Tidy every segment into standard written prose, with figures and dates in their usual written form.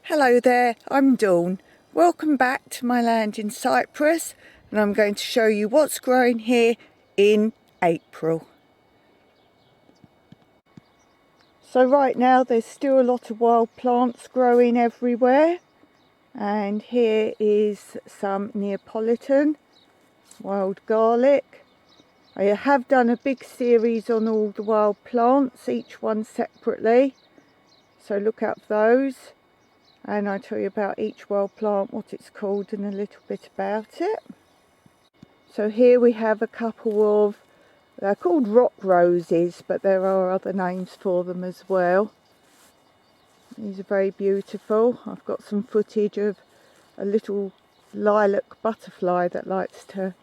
Hello there, I'm Dawn. Welcome back to my land in Cyprus, and I'm going to show you what's growing here in April. So right now there's still a lot of wild plants growing everywhere, and here is some Neapolitan, wild garlic. I have done a big series on all the wild plants, each one separately, so look out for those. And I tell you about each wild plant, what it's called and a little bit about it. So here we have a couple of, they're called rock roses, but there are other names for them as well. These are very beautiful. I've got some footage of a little lilac butterfly that likes to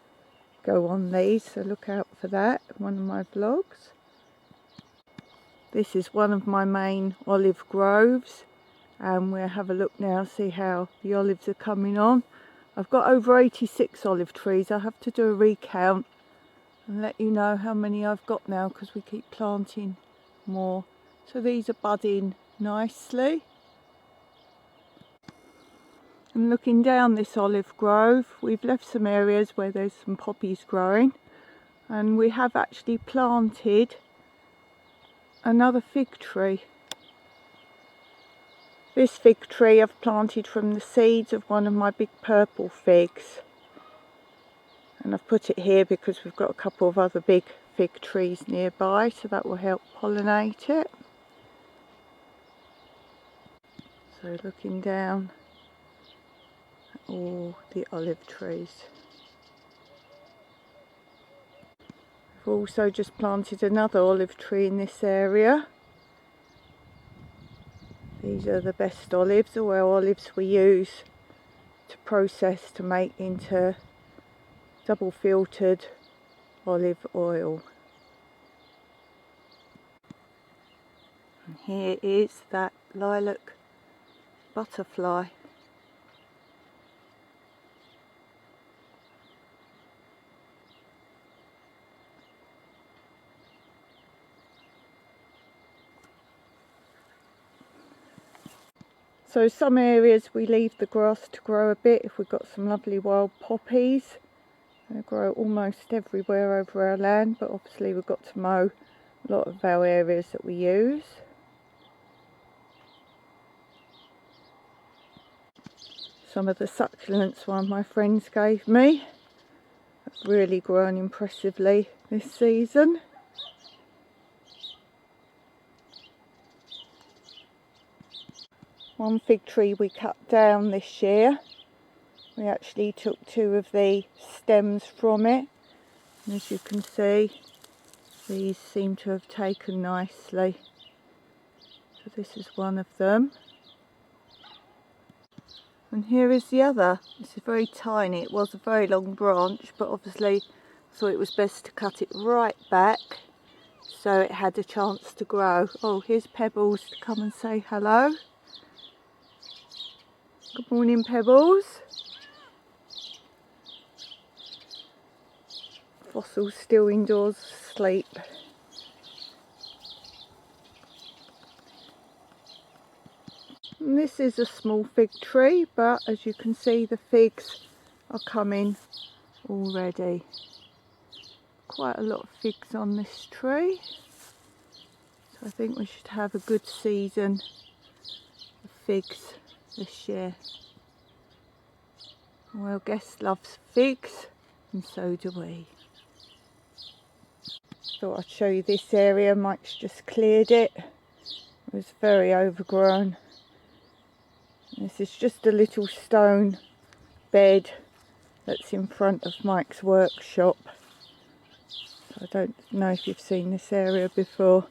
go on these, so look out for that in one of my vlogs. This is one of my main olive groves. And we'll have a look now, see how the olives are coming on. I've got over 86 olive trees. I have to do a recount and let you know how many I've got now, because we keep planting more. So these are budding nicely. And looking down this olive grove, we've left some areas where there's some poppies growing, and we have actually planted another fig tree. This fig tree I've planted from the seeds of one of my big purple figs, and I've put it here because we've got a couple of other big fig trees nearby, so that will help pollinate it. So looking down at all the olive trees. I've also just planted another olive tree in this area. These are the best olives, all our olives we use to process to make into double filtered olive oil. And here is that lilac butterfly. So some areas we leave the grass to grow a bit if we've got some lovely wild poppies. They grow almost everywhere over our land, but obviously we've got to mow a lot of our areas that we use. Some of the succulents one of my friends gave me have really grown impressively this season. One fig tree we cut down this year. We actually took two of the stems from it, and as you can see, these seem to have taken nicely. So this is one of them. And here is the other. This is very tiny. It was a very long branch, but obviously I thought it was best to cut it right back so it had a chance to grow. Oh, here's Pebbles to come and say hello. Good morning, Pebbles. Fossil's still indoors asleep. And this is a small fig tree, but as you can see the figs are coming already. Quite a lot of figs on this tree. So I think we should have a good season of figs this year. Well, guest loves figs, and so do we. Thought I'd show you this area. Mike's just cleared it. It was very overgrown. This is just a little stone bed that's in front of Mike's workshop. So I don't know if you've seen this area before.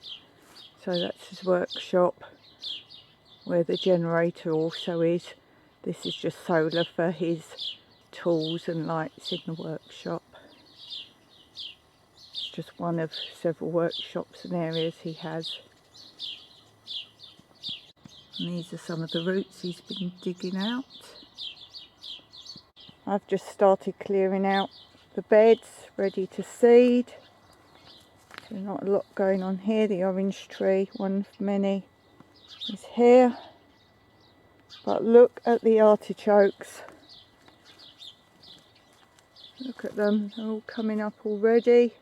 So that's his workshop where the generator also is. This is just solar for his tools and lights in the workshop. It's just one of several workshops and areas he has. And these are some of the roots he's been digging out. I've just started clearing out the beds, ready to seed. So not a lot going on here. The orange tree, one of many, is here. But look at the artichokes. Look at them, they're all coming up already.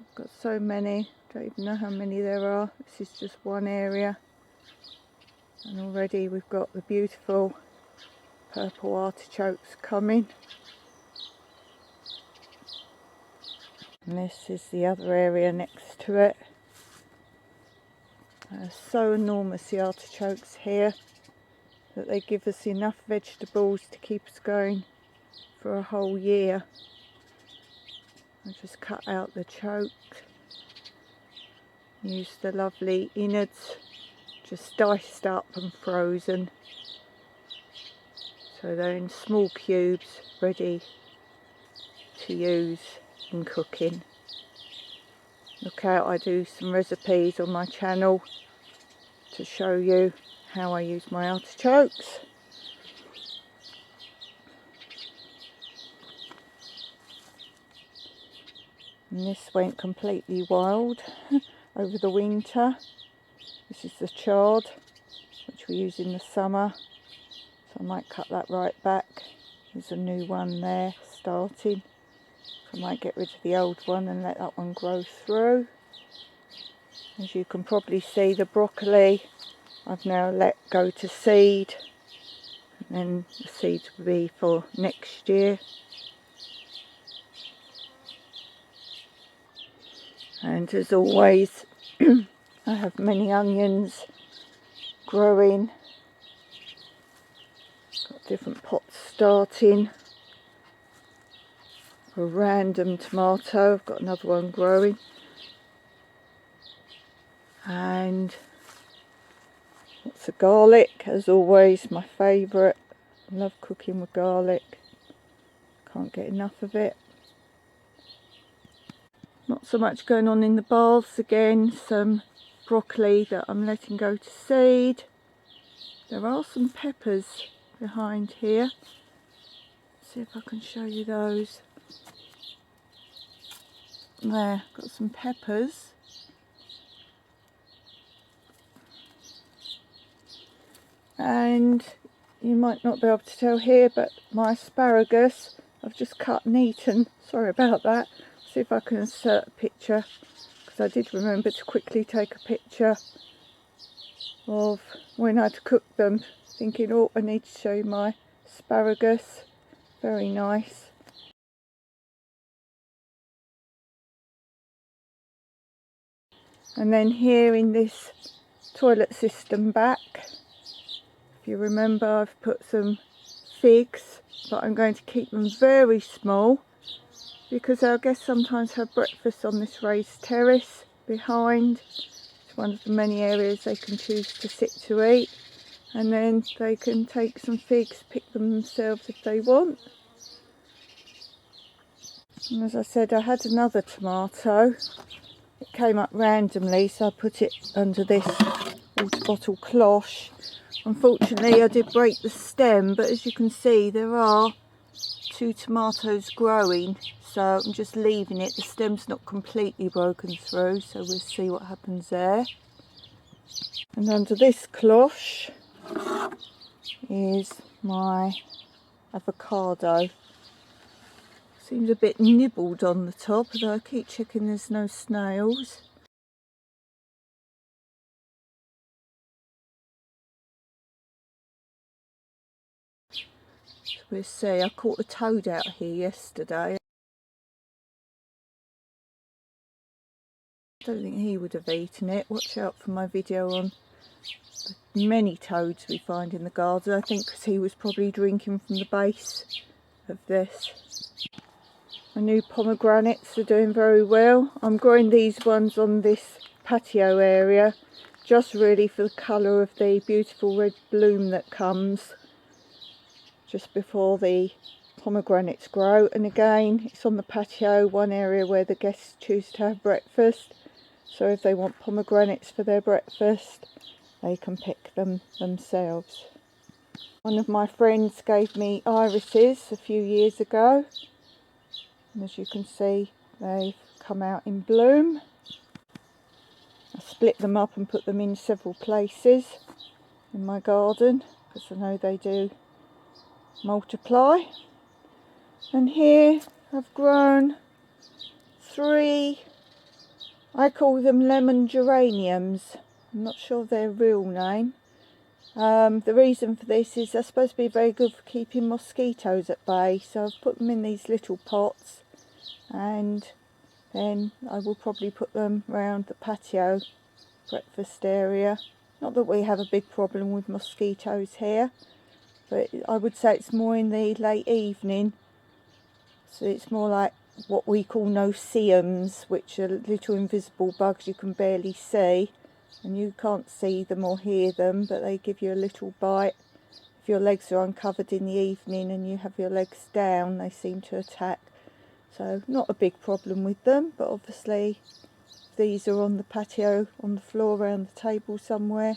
I've got so many, don't even know how many there are. This is just one area. And already we've got the beautiful purple artichokes coming. And this is the other area next to it. They're so enormous, the artichokes here, that they give us enough vegetables to keep us going for a whole year. I just cut out the choke, use the lovely innards, just diced up and frozen, so they're in small cubes ready to use in cooking. Look out, I do some recipes on my channel to show you how I use my artichokes. And this went completely wild over the winter. This is the chard, which we use in the summer, so I might cut that right back. There's a new one there starting, so I might get rid of the old one and let that one grow through. As you can probably see, the broccoli I've now let go to seed, and then the seeds will be for next year. And as always, I have many onions growing. Got different pots starting. A random tomato, I've got another one growing. And lots of garlic, as always, my favourite. I love cooking with garlic. Can't get enough of it. Not so much going on in the baths again. Some broccoli that I'm letting go to seed. There are some peppers behind here. See if I can show you those. There, got some peppers. And you might not be able to tell here, but my asparagus I've just cut and eaten. Sorry about that. See if I can insert a picture, because I did remember to quickly take a picture of when I'd cooked them, thinking, oh, I need to show you my asparagus. Very nice. And then here in this toilet system back, if you remember, I've put some figs, but I'm going to keep them very small, because our guests sometimes have breakfast on this raised terrace behind. It's one of the many areas they can choose to sit to eat, and then they can take some figs, pick them themselves if they want. And as I said, I had another tomato. It came up randomly, so I put it under this water bottle cloche. Unfortunately, I did break the stem, but as you can see, there are 2 tomatoes growing, so I'm just leaving it. The stem's not completely broken through, so we'll see what happens there. And under this cloche is my avocado. Seems a bit nibbled on the top, although I keep checking there's no snails. So we'll see. I caught a toad out here yesterday. I don't think he would have eaten it. Watch out for my video on the many toads we find in the garden. I think because he was probably drinking from the base of this. My new pomegranates are doing very well. I'm growing these ones on this patio area, just really for the colour of the beautiful red bloom that comes just before the pomegranates grow. And again, it's on the patio, one area where the guests choose to have breakfast. So if they want pomegranates for their breakfast, they can pick them themselves. One of my friends gave me irises a few years ago, and as you can see, they've come out in bloom. I split them up and put them in several places in my garden. because I know they do multiply. And here I've grown 3, I call them lemon geraniums. I'm not sure their real name. The reason for this is they're supposed to be very good for keeping mosquitoes at bay, so I've put them in these little pots, and then I will probably put them around the patio breakfast area. Not that we have a big problem with mosquitoes here, but I would say it's more in the late evening, so it's more like what we call no-see-ums, which are little invisible bugs you can barely see, and you can't see them or hear them, but they give you a little bite. If your legs are uncovered in the evening and you have your legs down, they seem to attack. So not a big problem with them, but obviously if these are on the patio, on the floor around the table somewhere,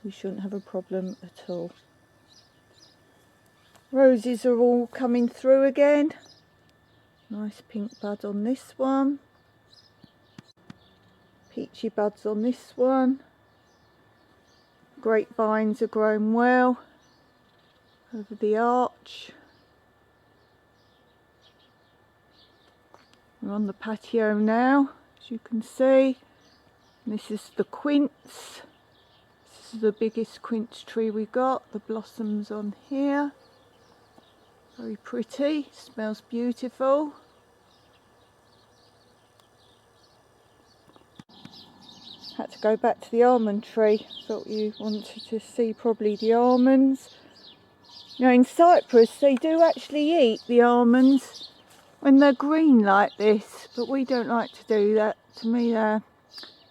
we shouldn't have a problem at all. Roses are all coming through again. Nice pink bud on this one. Peachy buds on this one. Grapevines are growing well over the arch. We're on the patio now, as you can see. This is the quince. This is the biggest quince tree we got. The blossoms on here. Very pretty, smells beautiful. Had to go back to the almond tree. Thought you wanted to see probably the almonds. You know, in Cyprus they do actually eat the almonds when they're green like this, but we don't like to do that. To me they're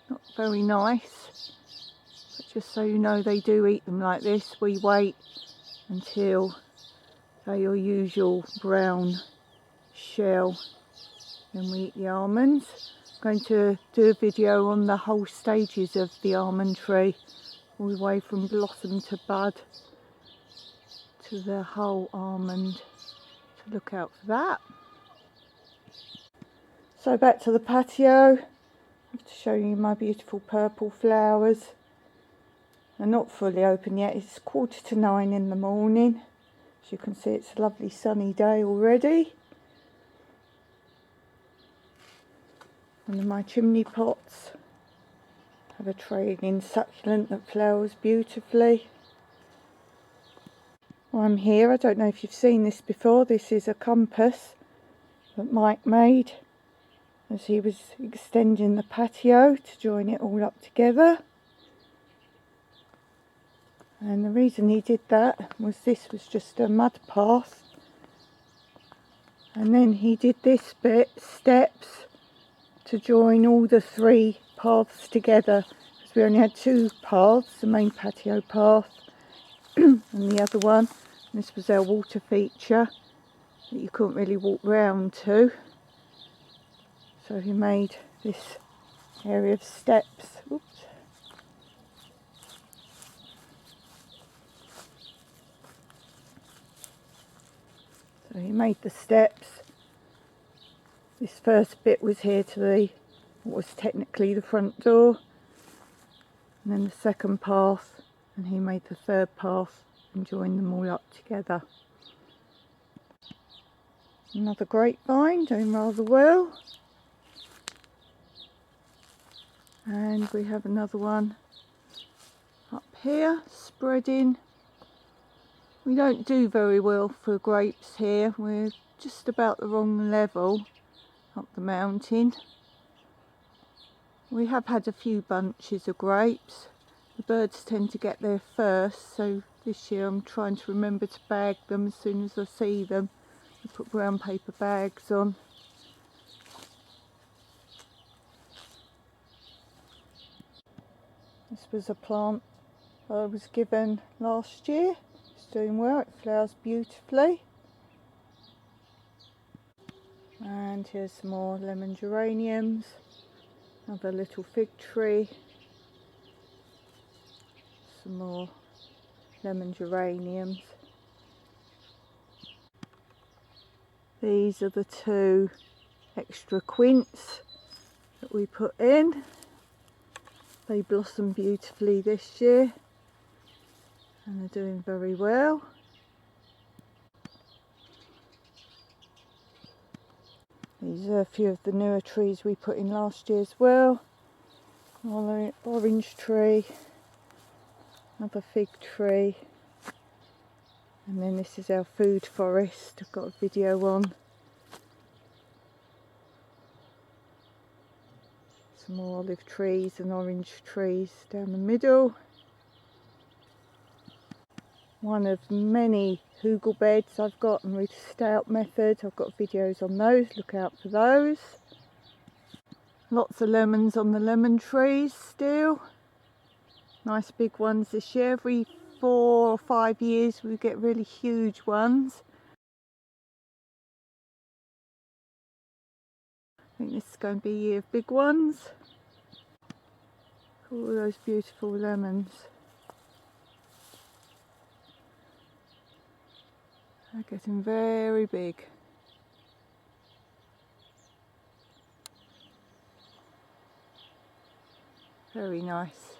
not very nice. But just so you know, they do eat them like this. We wait until they're your usual brown shell, then we eat the almonds. I'm going to do a video on the whole stages of the almond tree, all the way from blossom to bud to the whole almond, so look out for that. So back to the patio. I have to show you my beautiful purple flowers. They're not fully open yet. It's 8:45 in the morning. As you can see, it's a lovely sunny day already. One of my chimney pots have a trailing succulent that flowers beautifully. While I'm here, I don't know if you've seen this before, this is a compass that Mike made as he was extending the patio to join it all up together. And the reason he did that was this was just a mud path, and then he did this bit, steps, to join all the 3 paths together, because we only had 2 paths, the main patio path and the other one. And this was our water feature that you couldn't really walk round to, so he made this area of steps. Oops. So he made the steps. This first bit was here to what was technically the front door, and then the second path, and he made the 3rd path and joined them all up together. Another grapevine doing rather well, and we have another one up here spreading. We don't do very well for grapes here. We're just about the wrong level up the mountain. We have had a few bunches of grapes. The birds tend to get there first, so this year I'm trying to remember to bag them as soon as I see them. I put brown paper bags on. This was a plant I was given last year. It's doing well, it flowers beautifully. And here's some more lemon geraniums, another little fig tree, some more lemon geraniums. These are the 2 extra quince that we put in. They blossom beautifully this year, and they're doing very well. These are a few of the newer trees we put in last year as well. Orange tree, another fig tree, and then this is our food forest. I've got a video on. Some more olive trees and orange trees down the middle. One of many hugel beds I've got and with stout method. I've got videos on those, look out for those. Lots of lemons on the lemon trees still. Nice big ones this year. Every 4 or 5 years we get really huge ones. I think this is going to be a year of big ones. All those beautiful lemons. They're getting very big. Very nice.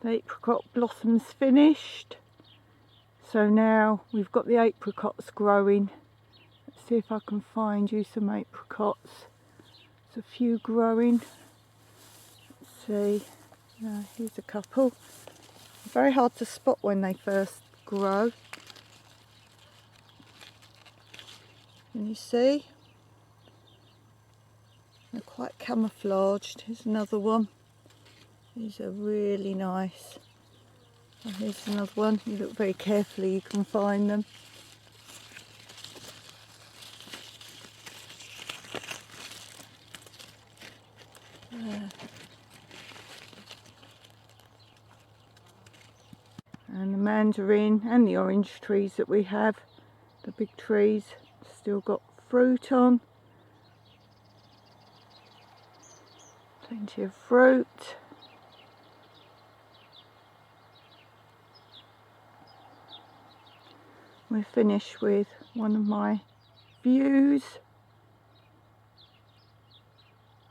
The apricot blossoms finished. So now we've got the apricots growing. Let's see if I can find you some apricots. There's a few growing. Let's see. Here's a couple. Very hard to spot when they first grow. Can you see? They're quite camouflaged. Here's another one. These are really nice. Oh, here's another one. You look very carefully, you can find them. And the mandarin and the orange trees that we have, the big trees, still got fruit on. Plenty of fruit. We're finished with one of my views.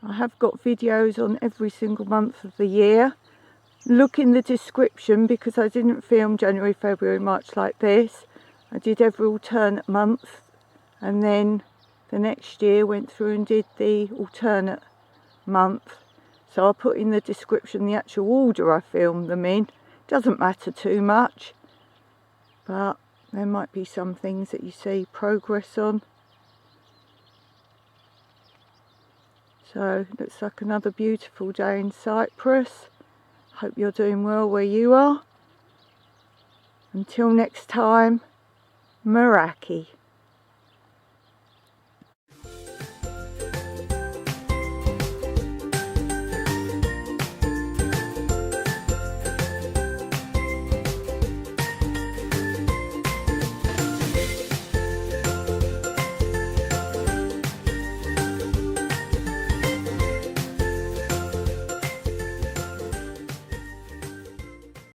I have got videos on every single month of the year. Look in the description because I didn't film January, February, March like this. I did every alternate month, and then the next year went through and did the alternate month. So I put in the description the actual order I filmed them in. Doesn't matter too much, but there might be some things that you see progress on. So looks like another beautiful day in Cyprus. Hope you're doing well where you are. Until next time, Meraki.